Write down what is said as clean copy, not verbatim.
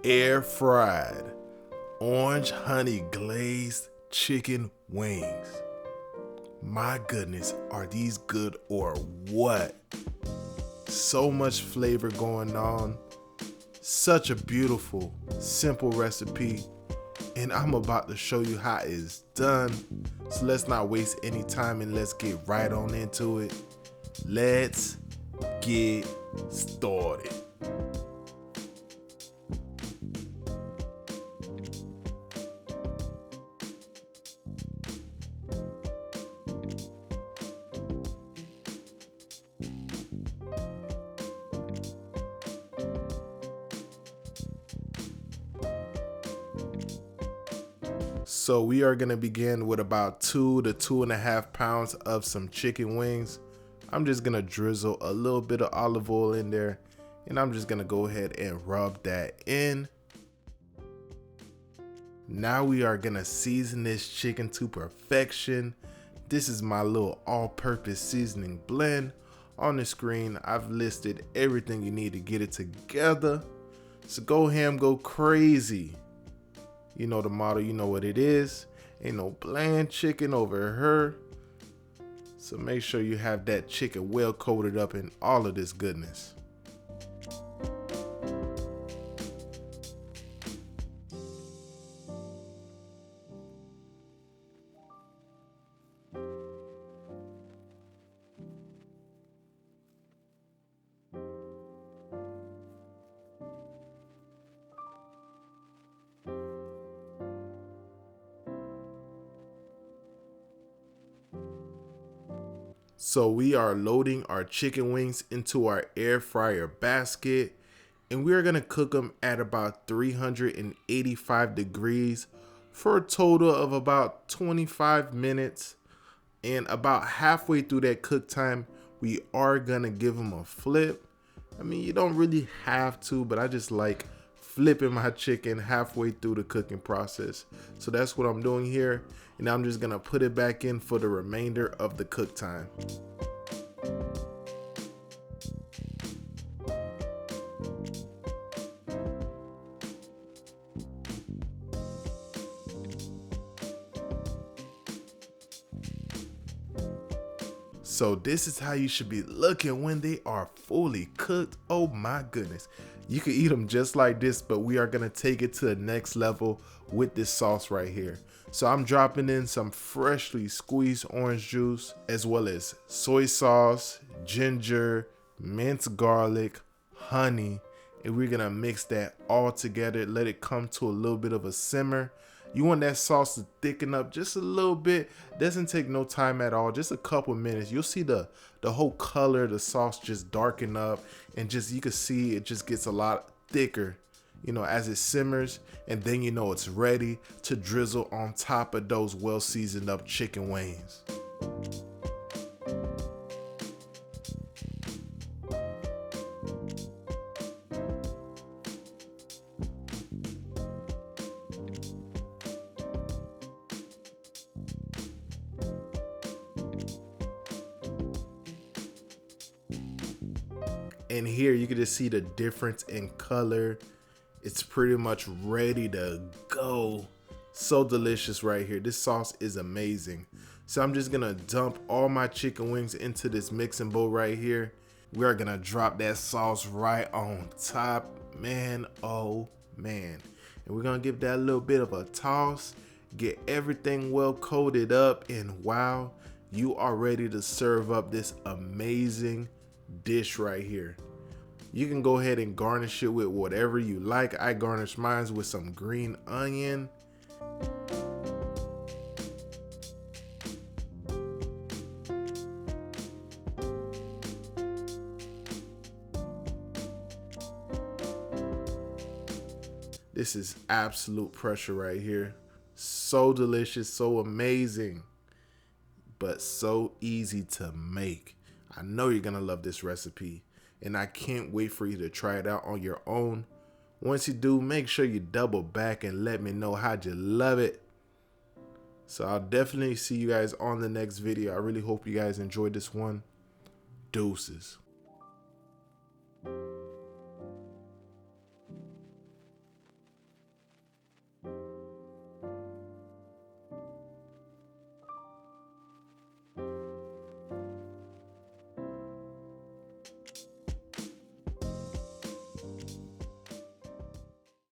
air fried orange honey glazed chicken wings. My goodness, are these good or what? So much flavor going on. Such a beautiful, simple recipe. And I'm about to show you how it's done. So let's not waste any time and let's get right on into it. Let's get started. So we are gonna begin with about 2 to 2.5 pounds of some chicken wings. I'm just gonna drizzle a little bit of olive oil in there, and I'm just gonna go ahead and rub that in. Now we are gonna season this chicken to perfection. This is my little all-purpose seasoning blend. On the screen, I've listed everything you need to get it together. So go ham, go crazy. You know the motto, you know what it is. Ain't no bland chicken over here. So make sure you have that chicken well coated up in all of this goodness. So we are loading our chicken wings into our air fryer basket, and we are gonna cook them at about 385 degrees for a total of about 25 minutes. And about halfway through that cook time, we are gonna give them a flip. I mean, you don't really have to, but I just like flipping my chicken halfway through the cooking process. So that's what I'm doing here. And I'm just gonna put it back in for the remainder of the cook time. So this is how you should be looking when they are fully cooked. Oh my goodness. You can eat them just like this, but we are gonna take it to the next level with this sauce right here. So I'm dropping in some freshly squeezed orange juice, as well as soy sauce, ginger, minced garlic, honey, and we're gonna mix that all together, let it come to a little bit of a simmer. You want that sauce to thicken up just a little bit. Doesn't take no time at all, just a couple minutes. You'll see the whole color of the sauce just darken up, and just you can see it just gets a lot thicker, you know, as it simmers. And then you know it's ready to drizzle on top of those well seasoned up chicken wings. And here you can just see the difference in color. It's pretty much ready to go. So delicious right here. This sauce is amazing. So I'm just gonna dump all my chicken wings into this mixing bowl right here. We are gonna drop that sauce right on top. Man, oh man. And we're gonna give that a little bit of a toss. Get everything well coated up, and wow, you are ready to serve up this amazing dish right here. You can go ahead and garnish it with whatever you like. I garnish mine with some green onion. This is absolute pressure right here. So delicious, so amazing, but so easy to make. I know you're gonna love this recipe, and I can't wait for you to try it out on your own. Once you do, make sure you double back and let me know how'd you love it. So I'll definitely see you guys on the next video. I really hope you guys enjoyed this one. Deuces.